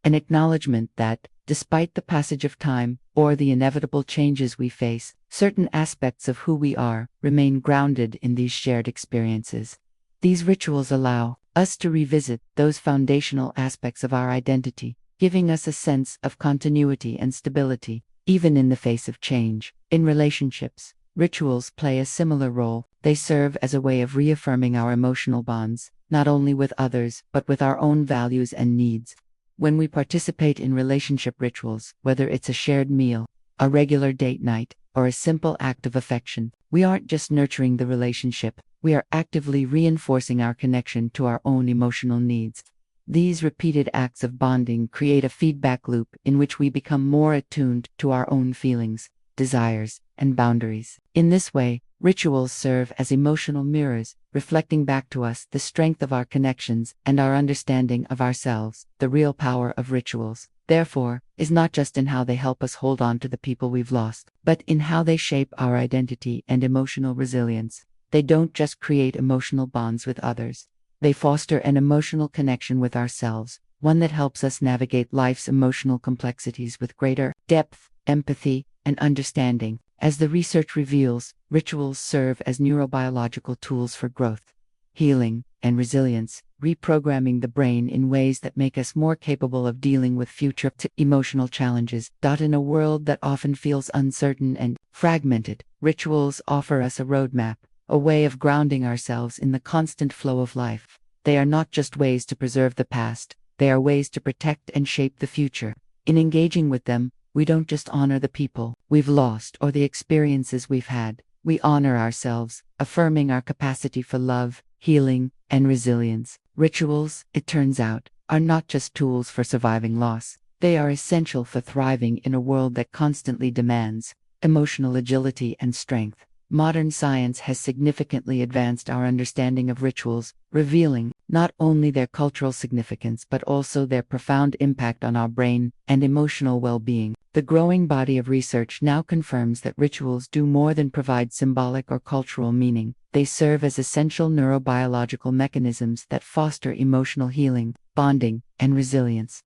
an acknowledgement that, despite the passage of time or the inevitable changes we face, certain aspects of who we are remain grounded in these shared experiences. These rituals allow us to revisit those foundational aspects of our identity, giving us a sense of continuity and stability, even in the face of change. In relationships, rituals play a similar role. They serve as a way of reaffirming our emotional bonds, not only with others, but with our own values and needs. When we participate in relationship rituals, whether it's a shared meal, a regular date night, or a simple act of affection, we aren't just nurturing the relationship, we are actively reinforcing our connection to our own emotional needs. These repeated acts of bonding create a feedback loop in which we become more attuned to our own feelings, desires, and boundaries. In this way, rituals serve as emotional mirrors, reflecting back to us the strength of our connections and our understanding of ourselves. The real power of rituals, therefore, is not just in how they help us hold on to the people we've lost, but in how they shape our identity and emotional resilience. They don't just create emotional bonds with others. They foster an emotional connection with ourselves, one that helps us navigate life's emotional complexities with greater depth, empathy, and understanding. As the research reveals, rituals serve as neurobiological tools for growth, healing, and resilience, reprogramming the brain in ways that make us more capable of dealing with future emotional challenges. In a world that often feels uncertain and fragmented, rituals offer us a roadmap, a way of grounding ourselves in the constant flow of life. They are not just ways to preserve the past, they are ways to protect and shape the future. In engaging with them, we don't just honor the people we've lost or the experiences we've had, we honor ourselves, affirming our capacity for love, healing, and resilience. Rituals, it turns out, are not just tools for surviving loss. They are essential for thriving in a world that constantly demands emotional agility and strength. Modern science has significantly advanced our understanding of rituals, revealing not only their cultural significance but also their profound impact on our brain and emotional well-being. The growing body of research now confirms that rituals do more than provide symbolic or cultural meaning. They serve as essential neurobiological mechanisms that foster emotional healing, bonding, and resilience.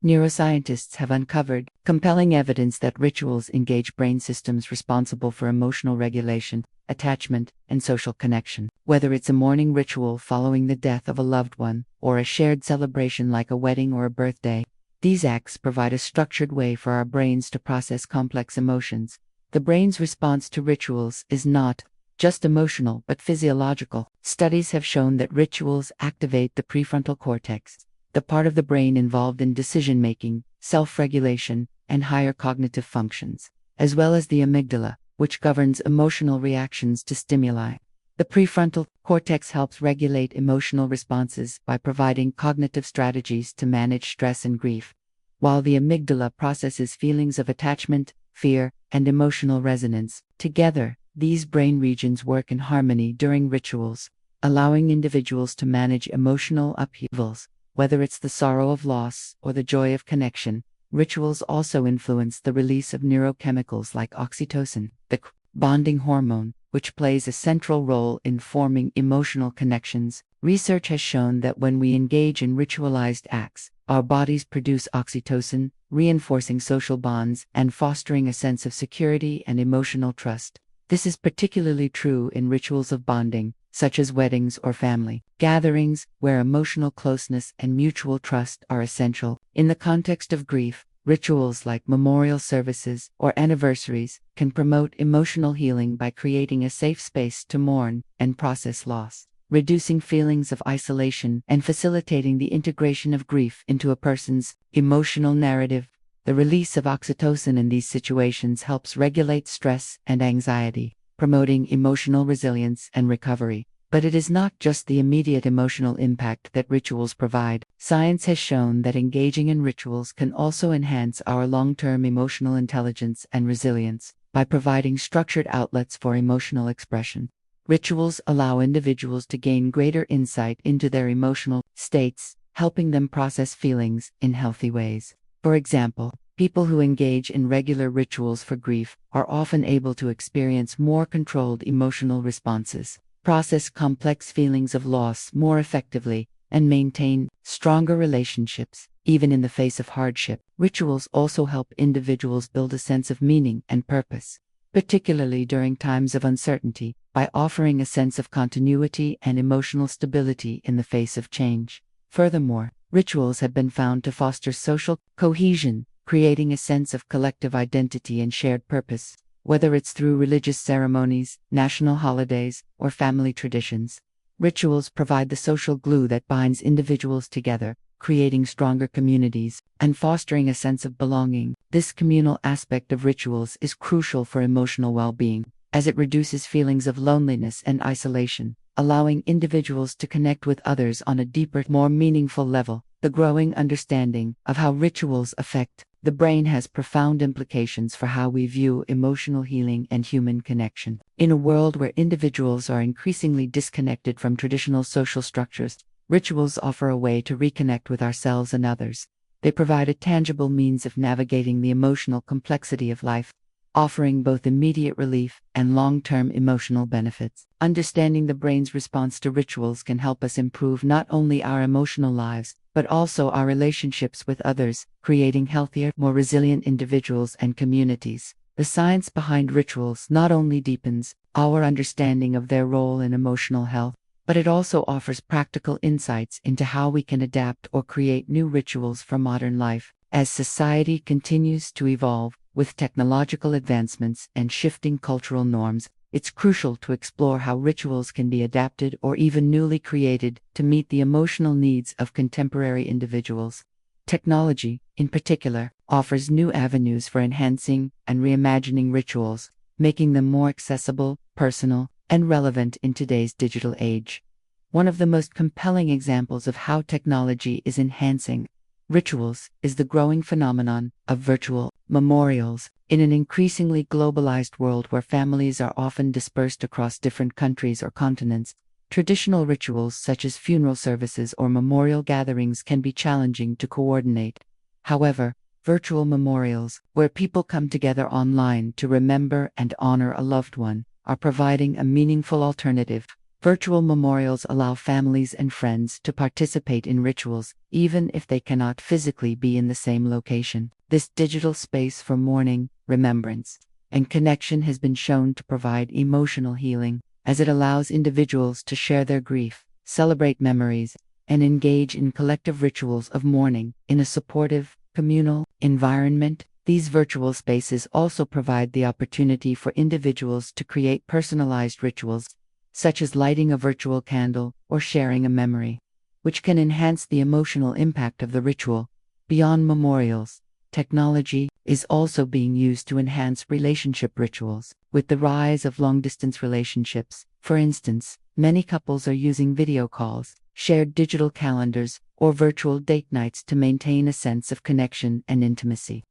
Neuroscientists have uncovered compelling evidence that rituals engage brain systems responsible for emotional regulation, attachment, and social connection. Whether it's a morning ritual following the death of a loved one, or a shared celebration like a wedding or a birthday, these acts provide a structured way for our brains to process complex emotions. The brain's response to rituals is not just emotional but physiological. Studies have shown that rituals activate the prefrontal cortex, the part of the brain involved in decision-making, self-regulation, and higher cognitive functions, as well as the amygdala, which governs emotional reactions to stimuli. The prefrontal cortex helps regulate emotional responses by providing cognitive strategies to manage stress and grief, while the amygdala processes feelings of attachment, fear, and emotional resonance. Together, these brain regions work in harmony during rituals, allowing individuals to manage emotional upheavals. Whether it's the sorrow of loss or the joy of connection, rituals also influence the release of neurochemicals like oxytocin, the bonding hormone, which plays a central role in forming emotional connections. Research has shown that when we engage in ritualized acts, our bodies produce oxytocin, reinforcing social bonds and fostering a sense of security and emotional trust. This is particularly true in rituals of bonding, such as weddings or family gatherings, where emotional closeness and mutual trust are essential. In the context of grief, rituals like memorial services or anniversaries can promote emotional healing by creating a safe space to mourn and process loss, reducing feelings of isolation and facilitating the integration of grief into a person's emotional narrative. The release of oxytocin in these situations helps regulate stress and anxiety, promoting emotional resilience and recovery. But it is not just the immediate emotional impact that rituals provide. Science has shown that engaging in rituals can also enhance our long-term emotional intelligence and resilience by providing structured outlets for emotional expression. Rituals allow individuals to gain greater insight into their emotional states, helping them process feelings in healthy ways. For example, people who engage in regular rituals for grief are often able to experience more controlled emotional responses, process complex feelings of loss more effectively, and maintain stronger relationships, even in the face of hardship. Rituals also help individuals build a sense of meaning and purpose. particularly during times of uncertainty, by offering a sense of continuity and emotional stability in the face of change. Furthermore, rituals have been found to foster social cohesion, creating a sense of collective identity and shared purpose, whether it's through religious ceremonies, national holidays, or family traditions. Rituals provide the social glue that binds individuals together, creating stronger communities and fostering a sense of belonging. This communal aspect of rituals is crucial for emotional well-being, as it reduces feelings of loneliness and isolation, allowing individuals to connect with others on a deeper, more meaningful level. The growing understanding of how rituals affect the brain has profound implications for how we view emotional healing and human connection. In a world where individuals are increasingly disconnected from traditional social structures, rituals offer a way to reconnect with ourselves and others. They provide a tangible means of navigating the emotional complexity of life, offering both immediate relief and long-term emotional benefits. Understanding the brain's response to rituals can help us improve not only our emotional lives, but also our relationships with others, creating healthier, more resilient individuals and communities. The science behind rituals not only deepens our understanding of their role in emotional health, but it also offers practical insights into how we can adapt or create new rituals for modern life. As society continues to evolve, with technological advancements and shifting cultural norms, it's crucial to explore how rituals can be adapted or even newly created to meet the emotional needs of contemporary individuals. Technology, in particular, offers new avenues for enhancing and reimagining rituals, making them more accessible, personal, and relevant in today's digital age. One of the most compelling examples of how technology is enhancing rituals is the growing phenomenon of virtual memorials. In an increasingly globalized world where families are often dispersed across different countries or continents, traditional rituals such as funeral services or memorial gatherings can be challenging to coordinate. However, virtual memorials, where people come together online to remember and honor a loved one, are providing a meaningful alternative. Virtual memorials allow families and friends to participate in rituals, even if they cannot physically be in the same location. This digital space for mourning, remembrance, and connection has been shown to provide emotional healing, as it allows individuals to share their grief, celebrate memories, and engage in collective rituals of mourning. In a supportive, communal environment, these virtual spaces also provide the opportunity for individuals to create personalized rituals, such as lighting a virtual candle or sharing a memory, which can enhance the emotional impact of the ritual. Beyond memorials, technology is also being used to enhance relationship rituals. With the rise of long-distance relationships, for instance, many couples are using video calls, shared digital calendars, or virtual date nights to maintain a sense of connection and intimacy.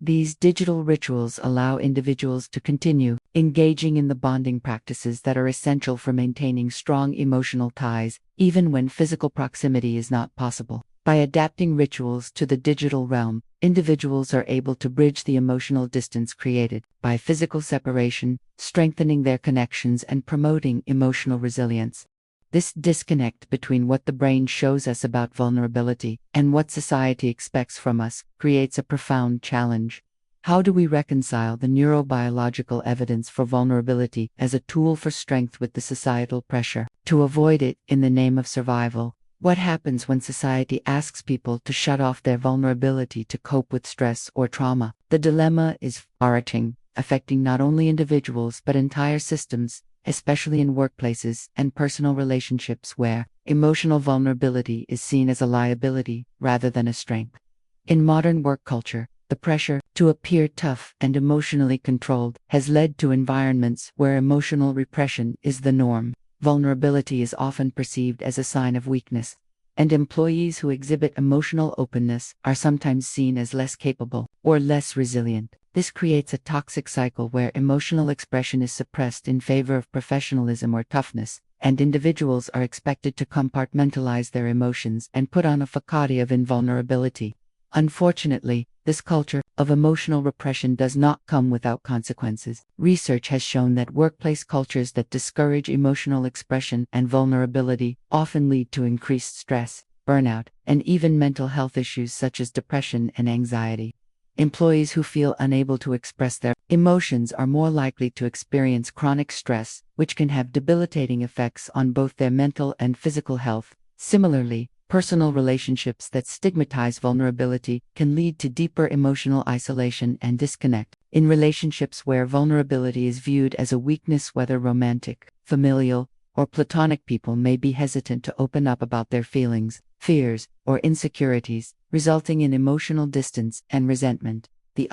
These digital rituals allow individuals to continue engaging in the bonding practices that are essential for maintaining strong emotional ties, even when physical proximity is not possible. By adapting rituals to the digital realm, individuals are able to bridge the emotional distance created by physical separation, strengthening their connections and promoting emotional resilience. This disconnect between what the brain shows us about vulnerability and what society expects from us creates a profound challenge. How do we reconcile the neurobiological evidence for vulnerability as a tool for strength with the societal pressure to avoid it in the name of survival? What happens when society asks people to shut off their vulnerability to cope with stress or trauma? The dilemma is far-reaching, affecting not only individuals but entire systems, especially in workplaces and personal relationships where emotional vulnerability is seen as a liability rather than a strength. In modern work culture, the pressure to appear tough and emotionally controlled has led to environments where emotional repression is the norm. Vulnerability is often perceived as a sign of weakness, and employees who exhibit emotional openness are sometimes seen as less capable or less resilient. This creates a toxic cycle where emotional expression is suppressed in favor of professionalism or toughness, and individuals are expected to compartmentalize their emotions and put on a facade of invulnerability. Unfortunately, this culture of emotional repression does not come without consequences. Research has shown that workplace cultures that discourage emotional expression and vulnerability often lead to increased stress, burnout, and even mental health issues such as depression and anxiety. Employees who feel unable to express their emotions are more likely to experience chronic stress, which can have debilitating effects on both their mental and physical health. Similarly, personal relationships that stigmatize vulnerability can lead to deeper emotional isolation and disconnect. In relationships where vulnerability is viewed as a weakness, whether romantic, familial, or platonic, people may be hesitant to open up about their feelings, fears, or insecurities, resulting in emotional distance and resentment. The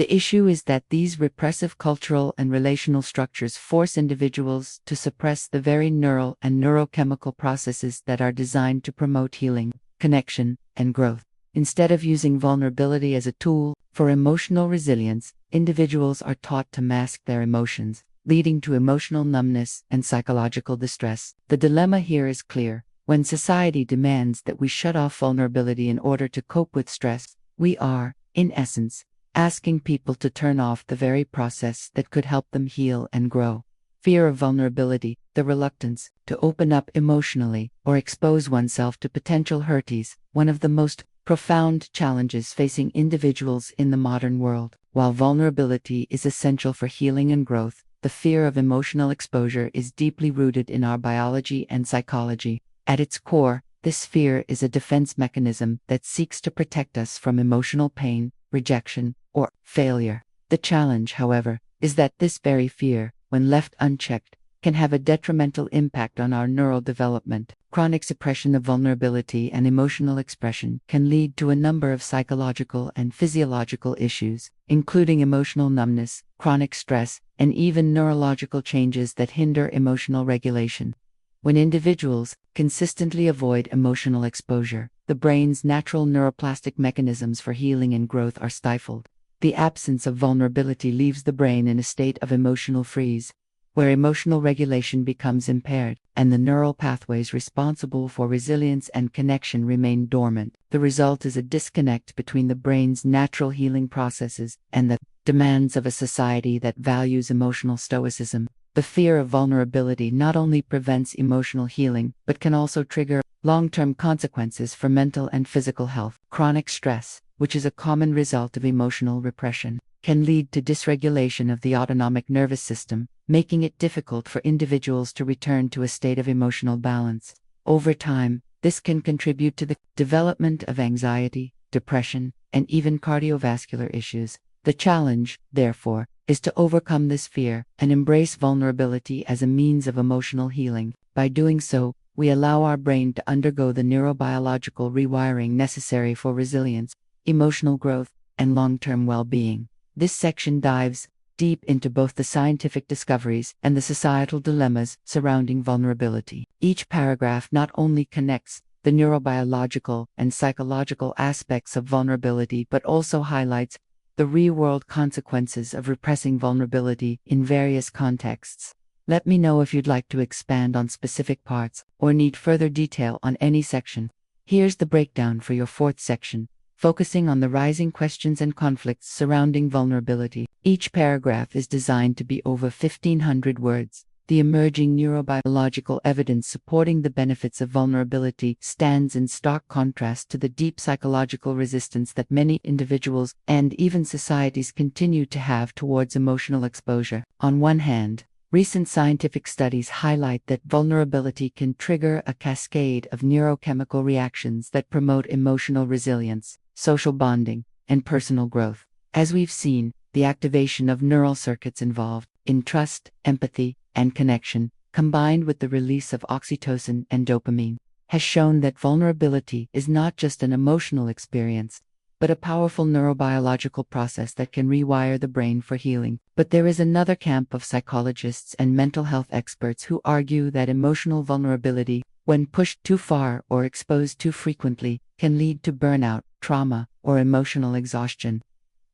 issue is that these repressive cultural and relational structures force individuals to suppress the very neural and neurochemical processes that are designed to promote healing, connection, and growth. Instead of using vulnerability as a tool for emotional resilience, individuals are taught to mask their emotions, leading to emotional numbness and psychological distress. The dilemma here is clear. When society demands that we shut off vulnerability in order to cope with stress, we are, in essence, asking people to turn off the very process that could help them heal and grow. Fear of vulnerability, the reluctance to open up emotionally or expose oneself to potential hurt, is one of the most profound challenges facing individuals in the modern world. While vulnerability is essential for healing and growth, the fear of emotional exposure is deeply rooted in our biology and psychology. At its core, this fear is a defense mechanism that seeks to protect us from emotional pain, rejection, or failure. The challenge, however, is that this very fear, when left unchecked, can have a detrimental impact on our neural development. Chronic suppression of vulnerability and emotional expression can lead to a number of psychological and physiological issues, including emotional numbness, chronic stress, and even neurological changes that hinder emotional regulation. When individuals consistently avoid emotional exposure, the brain's natural neuroplastic mechanisms for healing and growth are stifled. The absence of vulnerability leaves the brain in a state of emotional freeze, where emotional regulation becomes impaired, and the neural pathways responsible for resilience and connection remain dormant. The result is a disconnect between the brain's natural healing processes and the demands of a society that values emotional stoicism. The fear of vulnerability not only prevents emotional healing, but can also trigger long-term consequences for mental and physical health. Chronic stress, which is a common result of emotional repression, can lead to dysregulation of the autonomic nervous system, making it difficult for individuals to return to a state of emotional balance. Over time, this can contribute to the development of anxiety, depression, and even cardiovascular issues. The challenge, therefore, is to overcome this fear and embrace vulnerability as a means of emotional healing. By doing so, we allow our brain to undergo the neurobiological rewiring necessary for resilience, emotional growth, and long-term well-being. This section dives deep into both the scientific discoveries and the societal dilemmas surrounding vulnerability. Each paragraph not only connects the neurobiological and psychological aspects of vulnerability, but also highlights the real-world consequences of repressing vulnerability in various contexts. Let me know if you'd like to expand on specific parts or need further detail on any section. Here's the breakdown for your fourth section, focusing on the rising questions and conflicts surrounding vulnerability. Each paragraph is designed to be over 1,500 words. The emerging neurobiological evidence supporting the benefits of vulnerability stands in stark contrast to the deep psychological resistance that many individuals and even societies continue to have towards emotional exposure. On one hand, recent scientific studies highlight that vulnerability can trigger a cascade of neurochemical reactions that promote emotional resilience, social bonding, and personal growth. As we've seen, the activation of neural circuits involved in trust, empathy, and connection, combined with the release of oxytocin and dopamine, has shown that vulnerability is not just an emotional experience, but a powerful neurobiological process that can rewire the brain for healing. But there is another camp of psychologists and mental health experts who argue that emotional vulnerability, when pushed too far or exposed too frequently, can lead to burnout, trauma, or emotional exhaustion.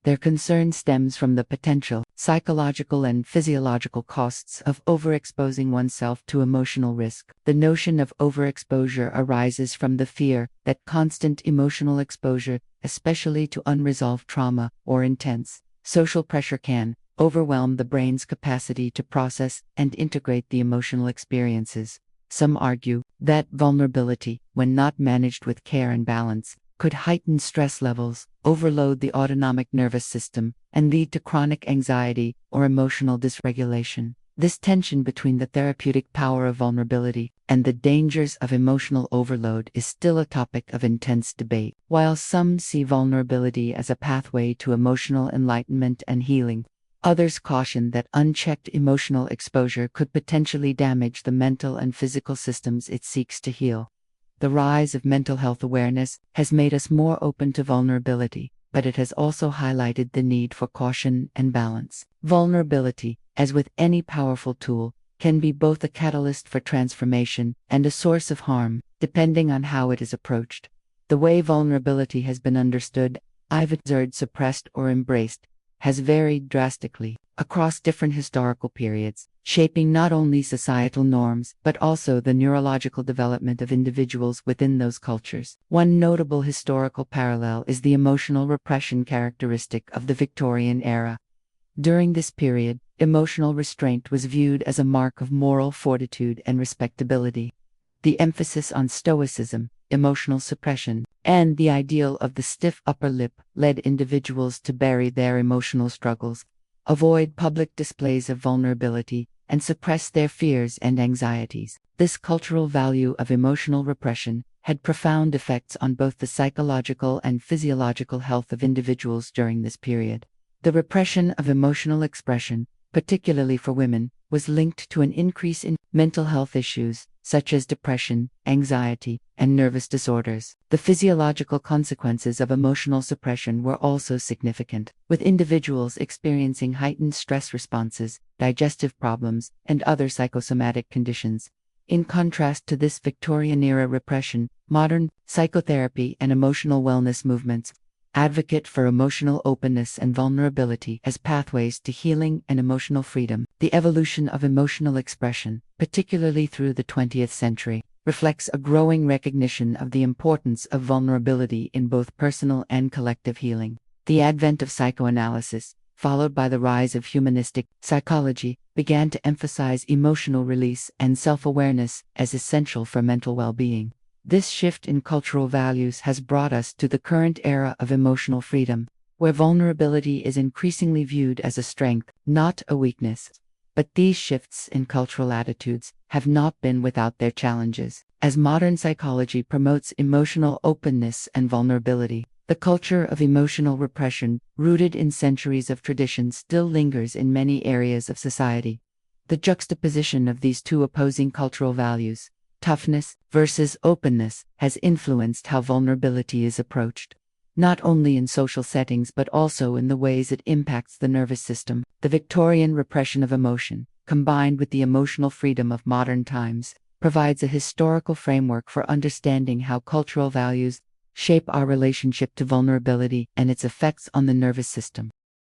Their concern stems from the potential psychological and physiological costs of overexposing oneself to emotional risk. The notion of overexposure arises from the fear that constant emotional exposure, especially to unresolved trauma or intense social pressure, can overwhelm the brain's capacity to process and integrate the emotional experiences. Some argue that vulnerability, when not managed with care and balance, could heighten stress levels, overload the autonomic nervous system, and lead to chronic anxiety or emotional dysregulation. This tension between the therapeutic power of vulnerability and the dangers of emotional overload is still a topic of intense debate. While some see vulnerability as a pathway to emotional enlightenment and healing, others caution that unchecked emotional exposure could potentially damage the mental and physical systems it seeks to heal. The rise of mental health awareness has made us more open to vulnerability, but it has also highlighted the need for caution and balance. Vulnerability, as with any powerful tool, can be both a catalyst for transformation and a source of harm, depending on how it is approached. The way vulnerability has been understood, either suppressed or embraced, has varied drastically across different historical periods, shaping not only societal norms but also the neurological development of individuals within those cultures. One notable historical parallel is the emotional repression characteristic of the Victorian era. During this period, emotional restraint was viewed as a mark of moral fortitude and respectability. The emphasis on stoicism, emotional suppression, and the ideal of the stiff upper lip led individuals to bury their emotional struggles, avoid public displays of vulnerability, and suppress their fears and anxieties. This cultural value of emotional repression had profound effects on both the psychological and physiological health of individuals during this period. The repression of emotional expression, particularly for women, was linked to an increase in mental health issues, such as depression, anxiety, and nervous disorders. The physiological consequences of emotional suppression were also significant, with individuals experiencing heightened stress responses, digestive problems, and other psychosomatic conditions. In contrast to this Victorian-era repression, modern psychotherapy and emotional wellness movements advocate for emotional openness and vulnerability as pathways to healing and emotional freedom. The evolution of emotional expression, particularly through the 20th century, reflects a growing recognition of the importance of vulnerability in both personal and collective healing. The advent of psychoanalysis, followed by the rise of humanistic psychology, began to emphasize emotional release and self-awareness as essential for mental well-being. This shift in cultural values has brought us to the current era of emotional freedom, where vulnerability is increasingly viewed as a strength, not a weakness. But these shifts in cultural attitudes have not been without their challenges. As modern psychology promotes emotional openness and vulnerability, the culture of emotional repression, rooted in centuries of tradition, still lingers in many areas of society. The juxtaposition of these two opposing cultural values, toughness versus openness, has influenced how vulnerability is approached, not only in social settings but also in the ways it impacts the nervous system. The Victorian repression of emotion, combined with the emotional freedom of modern times, provides a historical framework for understanding how cultural values shape our relationship to vulnerability and its effects on the nervous system.